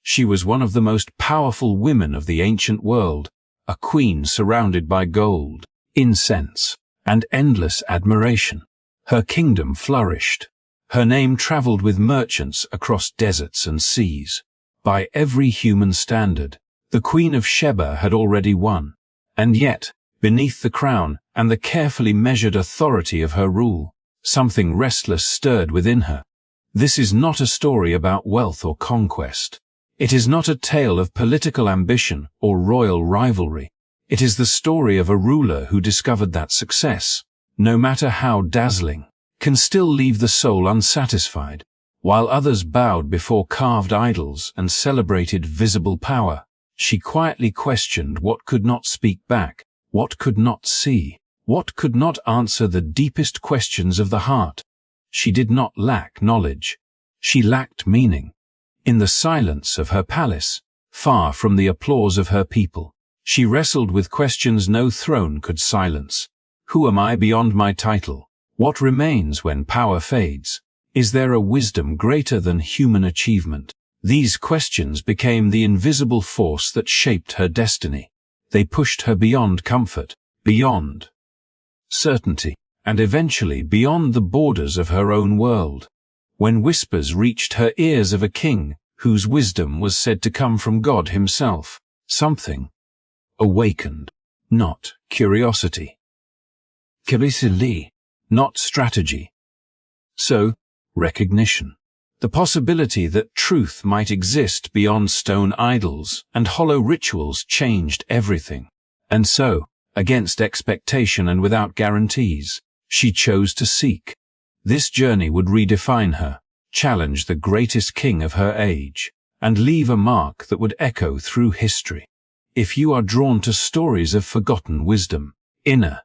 She was one of the most powerful women of the ancient world, a queen surrounded by gold, incense, and endless admiration. Her kingdom flourished. Her name traveled with merchants across deserts and seas. By every human standard, the Queen of Sheba had already won. And yet, beneath the crown and the carefully measured authority of her rule, something restless stirred within her. This is not a story about wealth or conquest. It is not a tale of political ambition or royal rivalry. It is the story of a ruler who discovered that success, no matter how dazzling, can still leave the soul unsatisfied. While others bowed before carved idols and celebrated visible power, she quietly questioned what could not speak back, what could not see, what could not answer the deepest questions of the heart. She did not lack knowledge. She lacked meaning. In the silence of her palace, far from the applause of her people, she wrestled with questions no throne could silence. Who am I beyond my title? What remains when power fades? Is there a wisdom greater than human achievement? These questions became the invisible force that shaped her destiny. They pushed her beyond comfort, beyond certainty, and eventually beyond the borders of her own world. When whispers reached her ears of a king whose wisdom was said to come from God himself, something awakened. Not curiosity. Curiosity, not strategy. So, recognition. The possibility that truth might exist beyond stone idols and hollow rituals changed everything. And so, against expectation and without guarantees, she chose to seek. This journey would redefine her, challenge the greatest king of her age, and leave a mark that would echo through history. If you are drawn to stories of forgotten wisdom, inner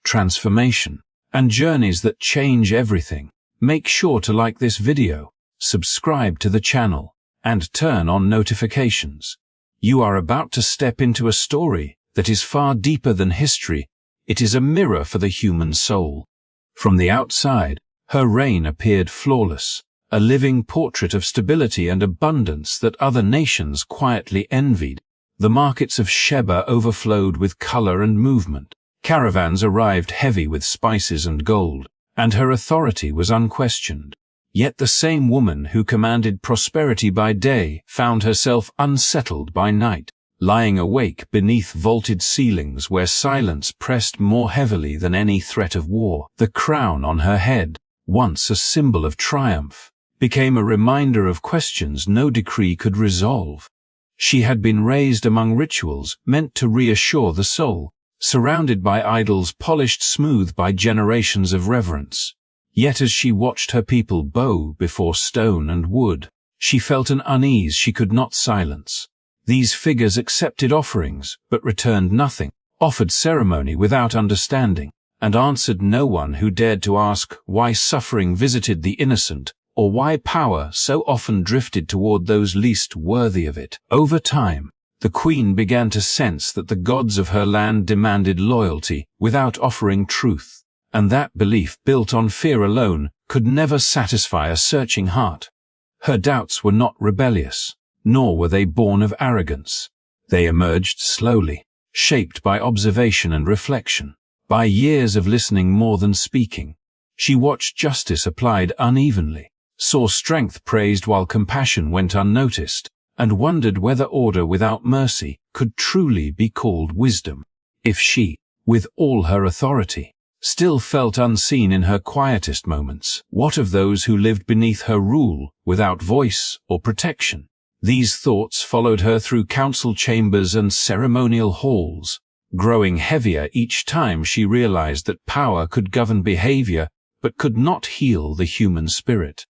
transformation, and journeys that change everything, make sure to like this video, subscribe to the channel, and turn on notifications. You are about to step into a story that is far deeper than history. It is a mirror for the human soul. From the outside, her reign appeared flawless, a living portrait of stability and abundance that other nations quietly envied. The markets of Sheba overflowed with color and movement. Caravans arrived heavy with spices and gold, and her authority was unquestioned. Yet the same woman who commanded prosperity by day found herself unsettled by night, lying awake beneath vaulted ceilings where silence pressed more heavily than any threat of war. The crown on her head, once a symbol of triumph, became a reminder of questions no decree could resolve. She had been raised among rituals meant to reassure the soul, surrounded by idols polished smooth by generations of reverence. Yet as she watched her people bow before stone and wood, she felt an unease she could not silence. These figures accepted offerings, but returned nothing, offered ceremony without understanding, and answered no one who dared to ask why suffering visited the innocent, or why power so often drifted toward those least worthy of it. Over time, the queen began to sense that the gods of her land demanded loyalty without offering truth, and that belief built on fear alone could never satisfy a searching heart. Her doubts were not rebellious, nor were they born of arrogance. They emerged slowly, shaped by observation and reflection, by years of listening more than speaking. She watched justice applied unevenly, saw strength praised while compassion went unnoticed, and wondered whether order without mercy could truly be called wisdom. If she, with all her authority, still felt unseen in her quietest moments, what of those who lived beneath her rule, without voice or protection? These thoughts followed her through council chambers and ceremonial halls, growing heavier each time she realized that power could govern behavior but could not heal the human spirit.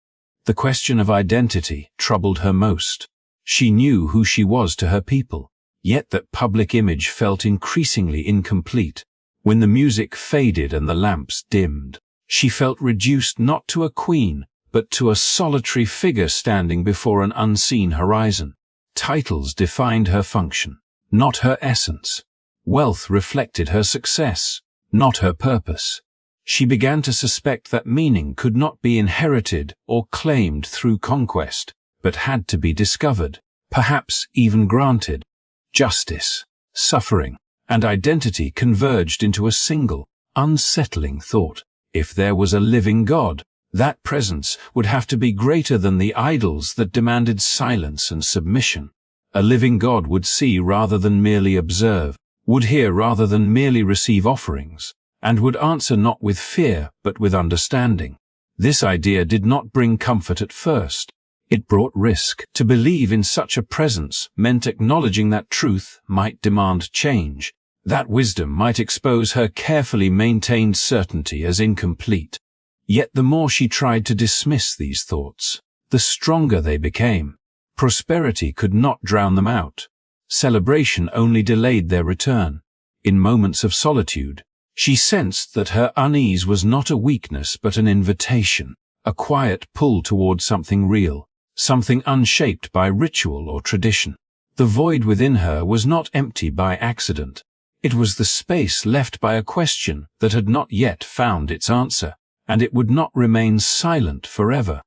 The question of identity troubled her most. She knew who she was to her people, yet that public image felt increasingly incomplete. When the music faded and the lamps dimmed, she felt reduced not to a queen, but to a solitary figure standing before an unseen horizon. Titles defined her function, not her essence. Wealth reflected her success, not her purpose. She began to suspect that meaning could not be inherited or claimed through conquest, but had to be discovered, perhaps even granted. Justice, suffering, and identity converged into a single, unsettling thought. If there was a living God, that presence would have to be greater than the idols that demanded silence and submission. A living God would see rather than merely observe, would hear rather than merely receive offerings, and would answer not with fear but with understanding. This idea did not bring comfort at first. It brought risk. To believe in such a presence meant acknowledging that truth might demand change, that wisdom might expose her carefully maintained certainty as incomplete. Yet the more she tried to dismiss these thoughts, the stronger they became. Prosperity could not drown them out. Celebration only delayed their return. In moments of solitude, she sensed that her unease was not a weakness but an invitation, a quiet pull toward something real, something unshaped by ritual or tradition. The void within her was not empty by accident. It was the space left by a question that had not yet found its answer, and it would not remain silent forever.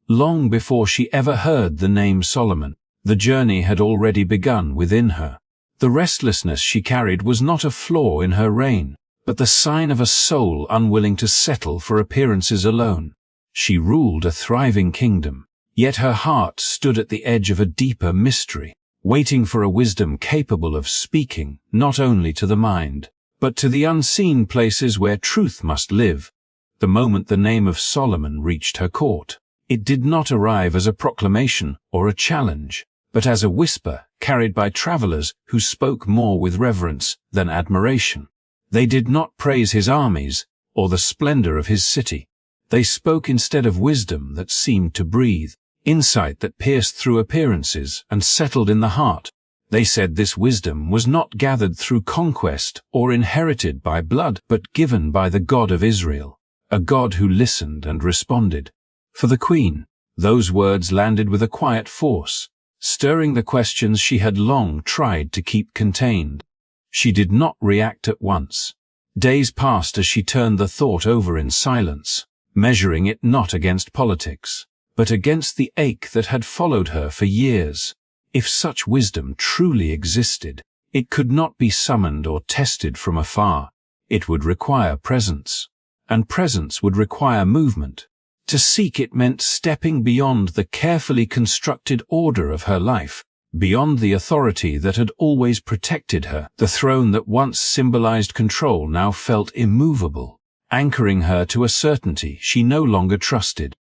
Long before she ever heard the name Solomon, the journey had already begun within her. The restlessness she carried was not a flaw in her reign, but the sign of a soul unwilling to settle for appearances alone. She ruled a thriving kingdom, yet her heart stood at the edge of a deeper mystery, waiting for a wisdom capable of speaking not only to the mind, but to the unseen places where truth must live. The moment the name of Solomon reached her court, it did not arrive as a proclamation or a challenge, but as a whisper carried by travelers who spoke more with reverence than admiration. They did not praise his armies or the splendor of his city. They spoke instead of wisdom that seemed to breathe, insight that pierced through appearances and settled in the heart. They said this wisdom was not gathered through conquest or inherited by blood, but given by the God of Israel, a God who listened and responded. For the queen, those words landed with a quiet force, stirring the questions she had long tried to keep contained. She did not react at once. Days passed as she turned the thought over in silence, measuring it not against politics, but against the ache that had followed her for years. If such wisdom truly existed, it could not be summoned or tested from afar. It would require presence, and presence would require movement. To seek it meant stepping beyond the carefully constructed order of her life, beyond the authority that had always protected her. The throne that once symbolized control now felt immovable, anchoring her to a certainty she no longer trusted.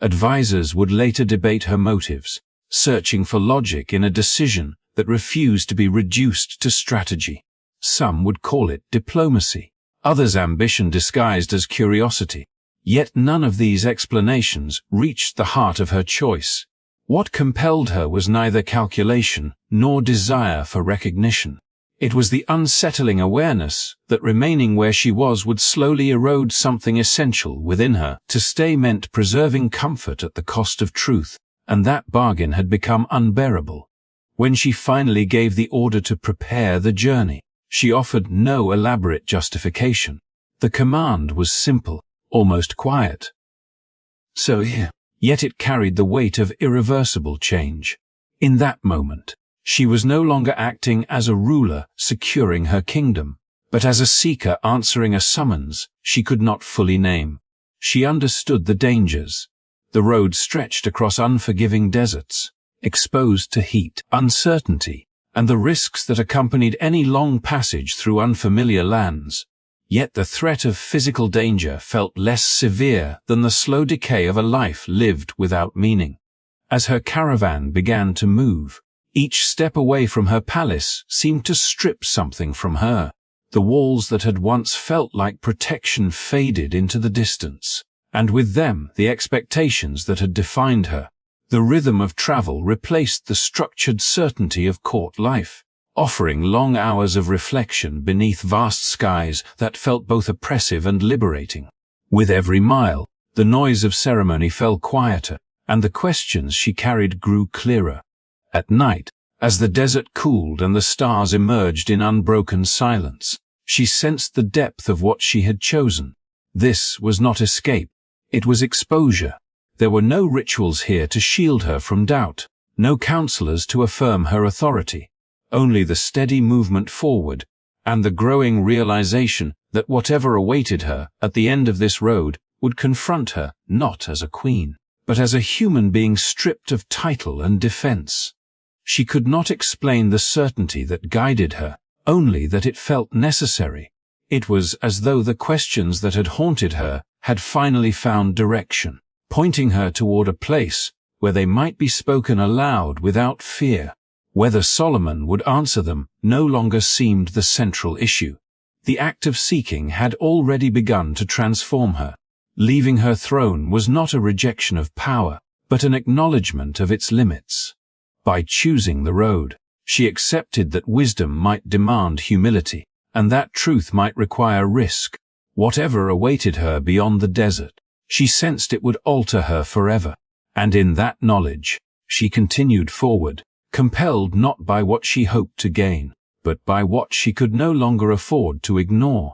Advisors would later debate her motives, searching for logic in a decision that refused to be reduced to strategy. Some would call it diplomacy, others ambition disguised as curiosity. Yet none of these explanations reached the heart of her choice. What compelled her was neither calculation nor desire for recognition. It was the unsettling awareness that remaining where she was would slowly erode something essential within her. To stay meant preserving comfort at the cost of truth, and that bargain had become unbearable. When she finally gave the order to prepare the journey, she offered no elaborate justification. The command was simple, almost quiet. So here. Yet it carried the weight of irreversible change. In that moment, she was no longer acting as a ruler securing her kingdom, but as a seeker answering a summons she could not fully name. She understood the dangers. The road stretched across unforgiving deserts, exposed to heat, uncertainty, and the risks that accompanied any long passage through unfamiliar lands. Yet the threat of physical danger felt less severe than the slow decay of a life lived without meaning. As her caravan began to move, each step away from her palace seemed to strip something from her. The walls that had once felt like protection faded into the distance, and with them the expectations that had defined her. The rhythm of travel replaced the structured certainty of court life, offering long hours of reflection beneath vast skies that felt both oppressive and liberating. With every mile, the noise of ceremony fell quieter, and the questions she carried grew clearer. At night, as the desert cooled and the stars emerged in unbroken silence, she sensed the depth of what she had chosen. This was not escape, it was exposure. There were no rituals here to shield her from doubt, no counselors to affirm her authority, only the steady movement forward, and the growing realization that whatever awaited her at the end of this road would confront her not as a queen, but as a human being stripped of title and defense. She could not explain the certainty that guided her, only that it felt necessary. It was as though the questions that had haunted her had finally found direction, pointing her toward a place where they might be spoken aloud without fear. Whether Solomon would answer them no longer seemed the central issue. The act of seeking had already begun to transform her. Leaving her throne was not a rejection of power, but an acknowledgement of its limits. By choosing the road, she accepted that wisdom might demand humility, and that truth might require risk. Whatever awaited her beyond the desert, she sensed it would alter her forever, and in that knowledge, she continued forward, compelled not by what she hoped to gain, but by what she could no longer afford to ignore.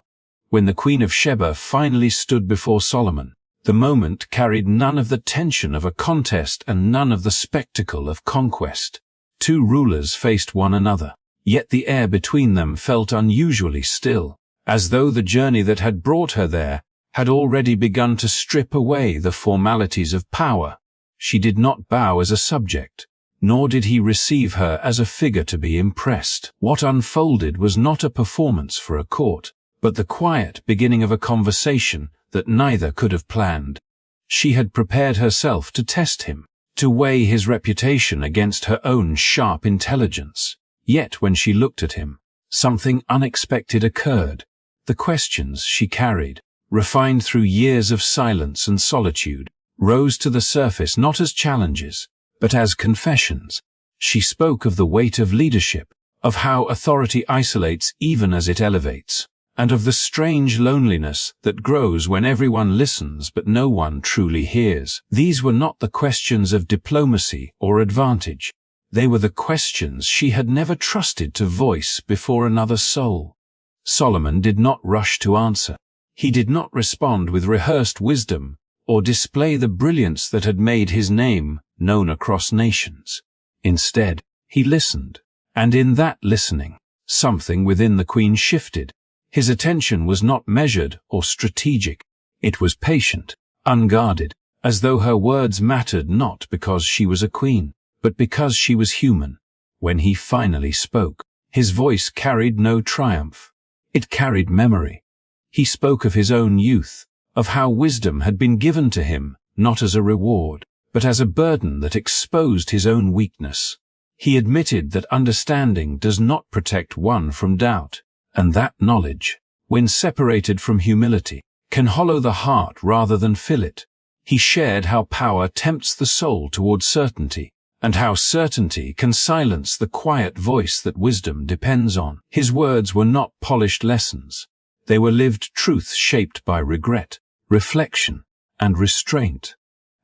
When the Queen of Sheba finally stood before Solomon, the moment carried none of the tension of a contest and none of the spectacle of conquest. Two rulers faced one another, yet the air between them felt unusually still, as though the journey that had brought her there had already begun to strip away the formalities of power. She did not bow as a subject, nor did he receive her as a figure to be impressed. What unfolded was not a performance for a court, but the quiet beginning of a conversation that neither could have planned. She had prepared herself to test him, to weigh his reputation against her own sharp intelligence. Yet when she looked at him, something unexpected occurred. The questions she carried, refined through years of silence and solitude, rose to the surface not as challenges, but as confessions. She spoke of the weight of leadership, of how authority isolates even as it elevates, and of the strange loneliness that grows when everyone listens but no one truly hears. These were not the questions of diplomacy or advantage. They were the questions she had never trusted to voice before another soul. Solomon did not rush to answer. He did not respond with rehearsed wisdom or display the brilliance that had made his name known across nations. Instead, he listened, and in that listening, something within the queen shifted. His attention was not measured or strategic. It was patient, unguarded, as though her words mattered not because she was a queen, but because she was human. When he finally spoke, his voice carried no triumph. It carried memory. He spoke of his own youth, of how wisdom had been given to him, not as a reward, but as a burden that exposed his own weakness. He admitted that understanding does not protect one from doubt, and that knowledge, when separated from humility, can hollow the heart rather than fill it. He shared how power tempts the soul toward certainty, and how certainty can silence the quiet voice that wisdom depends on. His words were not polished lessons. They were lived truths shaped by regret, reflection, and restraint.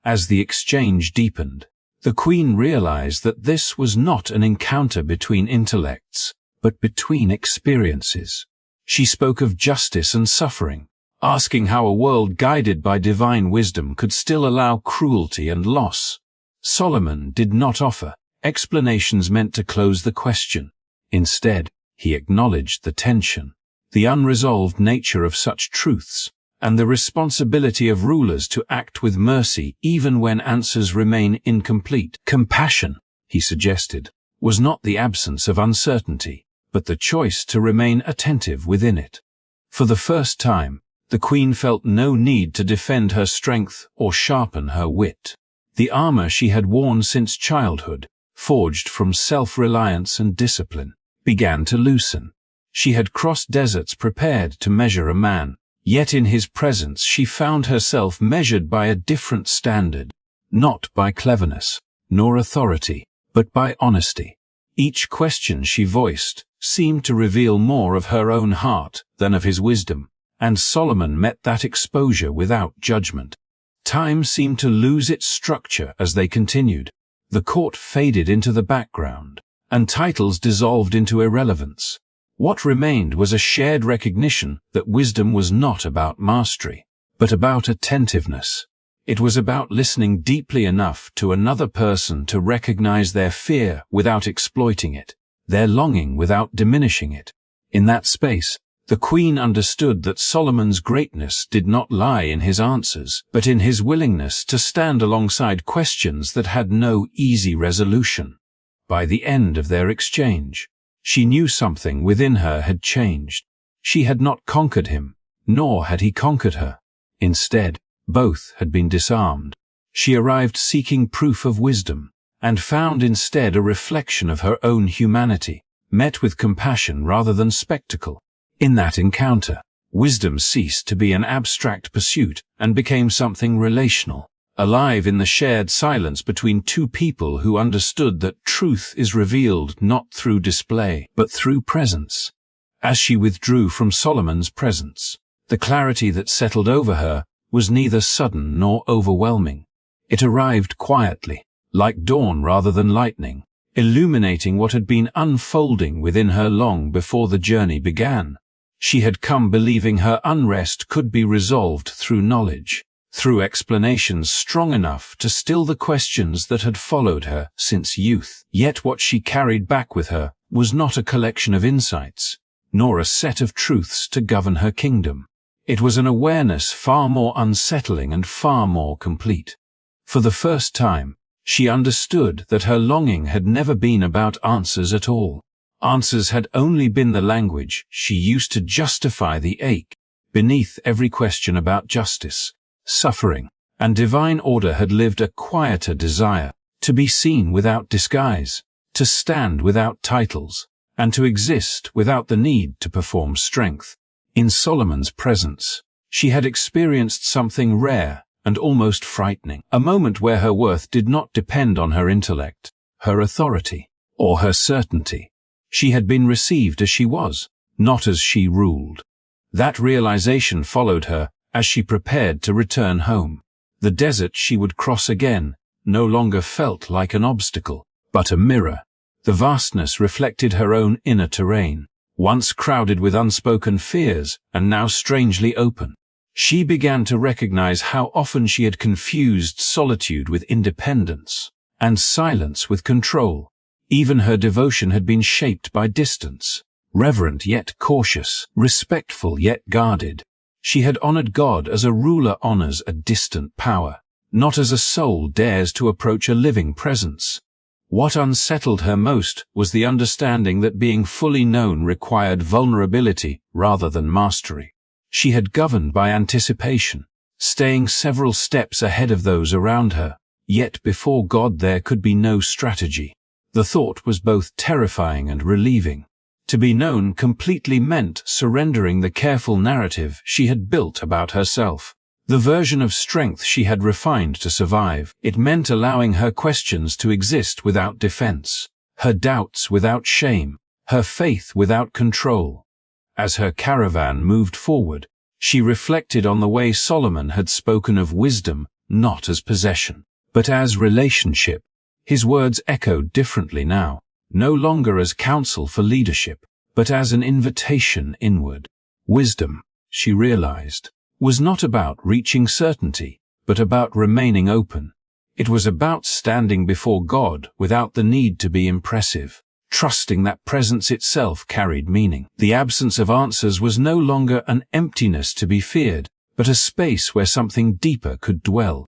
As the exchange deepened, the queen realized that this was not an encounter between intellects, but between experiences. She spoke of justice and suffering, asking how a world guided by divine wisdom could still allow cruelty and loss. Solomon did not offer explanations meant to close the question. Instead, he acknowledged the tension, the unresolved nature of such truths, and the responsibility of rulers to act with mercy even when answers remain incomplete. Compassion, he suggested, was not the absence of uncertainty, but the choice to remain attentive within it. For the first time, the queen felt no need to defend her strength or sharpen her wit. The armor she had worn since childhood, forged from self-reliance and discipline, began to loosen. She had crossed deserts prepared to measure a man, yet in his presence she found herself measured by a different standard, not by cleverness, nor authority, but by honesty. Each question she voiced seemed to reveal more of her own heart than of his wisdom, and Solomon met that exposure without judgment. Time seemed to lose its structure as they continued. The court faded into the background, and titles dissolved into irrelevance. What remained was a shared recognition that wisdom was not about mastery, but about attentiveness. It was about listening deeply enough to another person to recognize their fear without exploiting it, their longing without diminishing it. In that space, the Queen understood that Solomon's greatness did not lie in his answers, but in his willingness to stand alongside questions that had no easy resolution. By the end of their exchange, she knew something within her had changed. She had not conquered him, nor had he conquered her. Instead, both had been disarmed. She arrived seeking proof of wisdom, and found instead a reflection of her own humanity, met with compassion rather than spectacle. In that encounter, wisdom ceased to be an abstract pursuit and became something relational, alive in the shared silence between two people who understood that truth is revealed not through display, but through presence. As she withdrew from Solomon's presence, the clarity that settled over her was neither sudden nor overwhelming. It arrived quietly, like dawn rather than lightning, illuminating what had been unfolding within her long before the journey began. She had come believing her unrest could be resolved through knowledge, through explanations strong enough to still the questions that had followed her since youth. Yet what she carried back with her was not a collection of insights, nor a set of truths to govern her kingdom. It was an awareness far more unsettling and far more complete. For the first time, she understood that her longing had never been about answers at all. Answers had only been the language she used to justify the ache. Beneath every question about justice, suffering, and divine order had lived a quieter desire, to be seen without disguise, to stand without titles, and to exist without the need to perform strength. In Solomon's presence, she had experienced something rare and almost frightening, a moment where her worth did not depend on her intellect, her authority, or her certainty. She had been received as she was, not as she ruled. That realization followed her as she prepared to return home. The desert she would cross again no longer felt like an obstacle, but a mirror. The vastness reflected her own inner terrain, once crowded with unspoken fears and now strangely open. She began to recognize how often she had confused solitude with independence, and silence with control. Even her devotion had been shaped by distance, reverent yet cautious, respectful yet guarded. She had honored God as a ruler honors a distant power, not as a soul dares to approach a living presence. What unsettled her most was the understanding that being fully known required vulnerability rather than mastery. She had governed by anticipation, staying several steps ahead of those around her, yet before God there could be no strategy. The thought was both terrifying and relieving. To be known completely meant surrendering the careful narrative she had built about herself. The version of strength she had refined to survive. It meant allowing her questions to exist without defense, her doubts without shame, her faith without control. As her caravan moved forward, she reflected on the way Solomon had spoken of wisdom not as possession, but as relationship. His words echoed differently now, no longer as counsel for leadership, but as an invitation inward. Wisdom, she realized, was not about reaching certainty, but about remaining open. It was about standing before God without the need to be impressive, trusting that presence itself carried meaning. The absence of answers was no longer an emptiness to be feared, but a space where something deeper could dwell.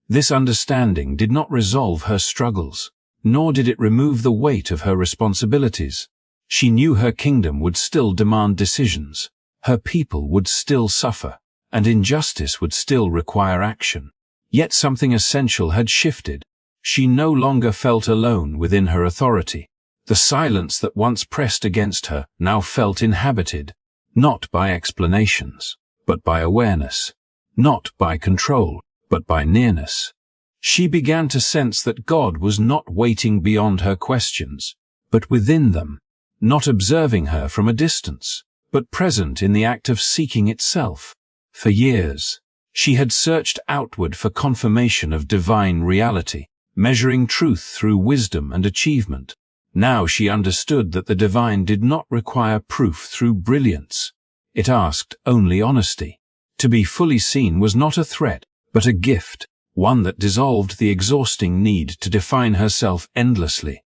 This understanding did not resolve her struggles, nor did it remove the weight of her responsibilities. She knew her kingdom would still demand decisions, her people would still suffer, and injustice would still require action. Yet something essential had shifted. She no longer felt alone within her authority. The silence that once pressed against her now felt inhabited, not by explanations, but by awareness, not by control, but by nearness. She began to sense that God was not waiting beyond her questions, but within them, not observing her from a distance, but present in the act of seeking itself. For years, she had searched outward for confirmation of divine reality, measuring truth through wisdom and achievement. Now she understood that the divine did not require proof through brilliance. It asked only honesty. To be fully seen was not a threat, but a gift. one that dissolved the exhausting need to define herself endlessly.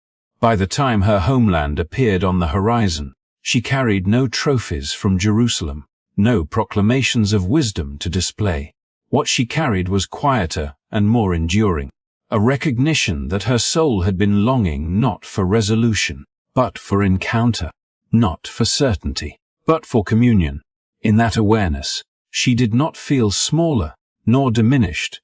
By the time her homeland appeared on the horizon, she carried no trophies from Jerusalem, no proclamations of wisdom to display. What she carried was quieter and more enduring, a recognition that her soul had been longing not for resolution, but for encounter, not for certainty, but for communion. In that awareness, she did not feel smaller nor diminished.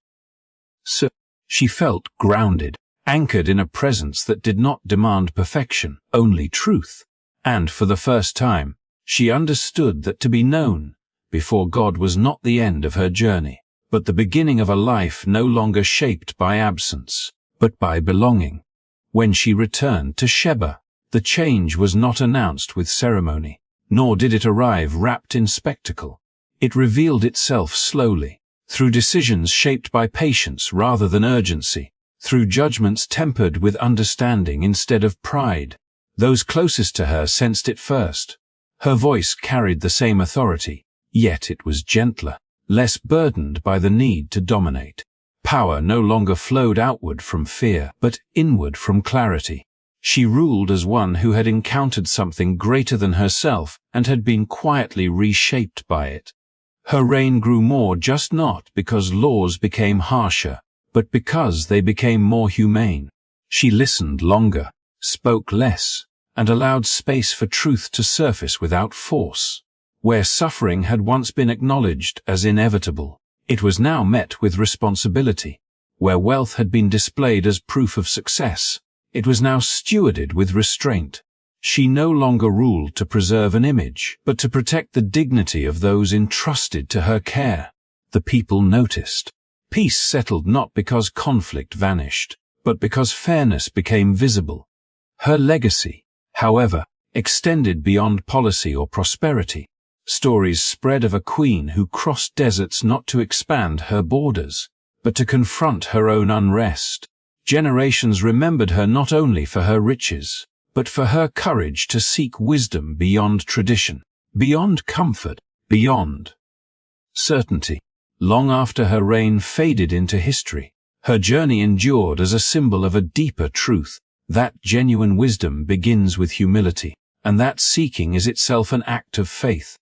So, she felt grounded, anchored in a presence that did not demand perfection, only truth. And for the first time, she understood that to be known before God was not the end of her journey, but the beginning of a life no longer shaped by absence, but by belonging. When she returned to Sheba, the change was not announced with ceremony, nor did it arrive wrapped in spectacle. It revealed itself slowly, through decisions shaped by patience rather than urgency, through judgments tempered with understanding instead of pride. Those closest to her sensed it first. Her voice carried the same authority, yet it was gentler, less burdened by the need to dominate. Power no longer flowed outward from fear, but inward from clarity. She ruled as one who had encountered something greater than herself and had been quietly reshaped by it. Her reign grew more just not because laws became harsher, but because they became more humane. She listened longer, spoke less, and allowed space for truth to surface without force. Where suffering had once been acknowledged as inevitable, it was now met with responsibility. Where wealth had been displayed as proof of success, it was now stewarded with restraint. She no longer ruled to preserve an image, but to protect the dignity of those entrusted to her care. The people noticed. Peace settled not because conflict vanished, but because fairness became visible. Her legacy, however, extended beyond policy or prosperity. Stories spread of a queen who crossed deserts not to expand her borders, but to confront her own unrest. Generations remembered her not only for her riches, but for her courage to seek wisdom beyond tradition, beyond comfort, beyond certainty. Long after her reign faded into history, her journey endured as a symbol of a deeper truth, that genuine wisdom begins with humility, and that seeking is itself an act of faith.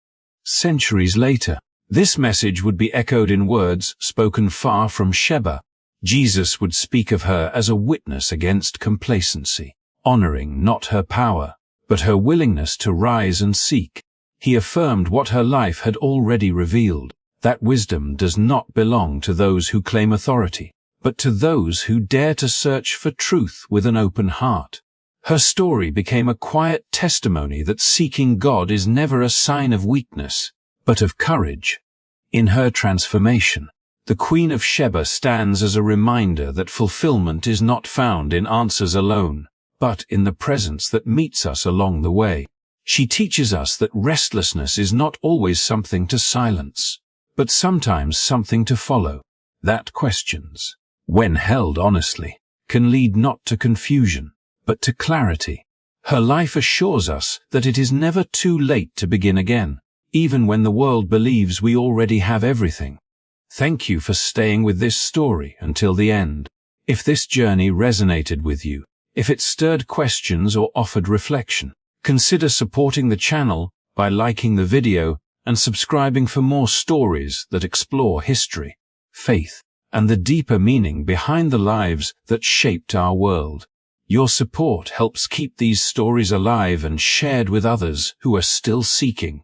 Centuries later, this message would be echoed in words spoken far from Sheba. Jesus would speak of her as a witness against complacency, honoring not her power, but her willingness to rise and seek. He affirmed what her life had already revealed, that wisdom does not belong to those who claim authority, but to those who dare to search for truth with an open heart. Her story became a quiet testimony that seeking God is never a sign of weakness, but of courage. In her transformation, the Queen of Sheba stands as a reminder that fulfillment is not found in answers alone, but in the presence that meets us along the way. She teaches us that restlessness is not always something to silence, but sometimes something to follow. That questions, when held honestly, can lead not to confusion, but to clarity. Her life assures us that it is never too late to begin again, even when the world believes we already have everything. Thank you for staying with this story until the end. If this journey resonated with you, if it stirred questions or offered reflection, consider supporting the channel by liking the video and subscribing for more stories that explore history, faith, and the deeper meaning behind the lives that shaped our world. Your support helps keep these stories alive and shared with others who are still seeking.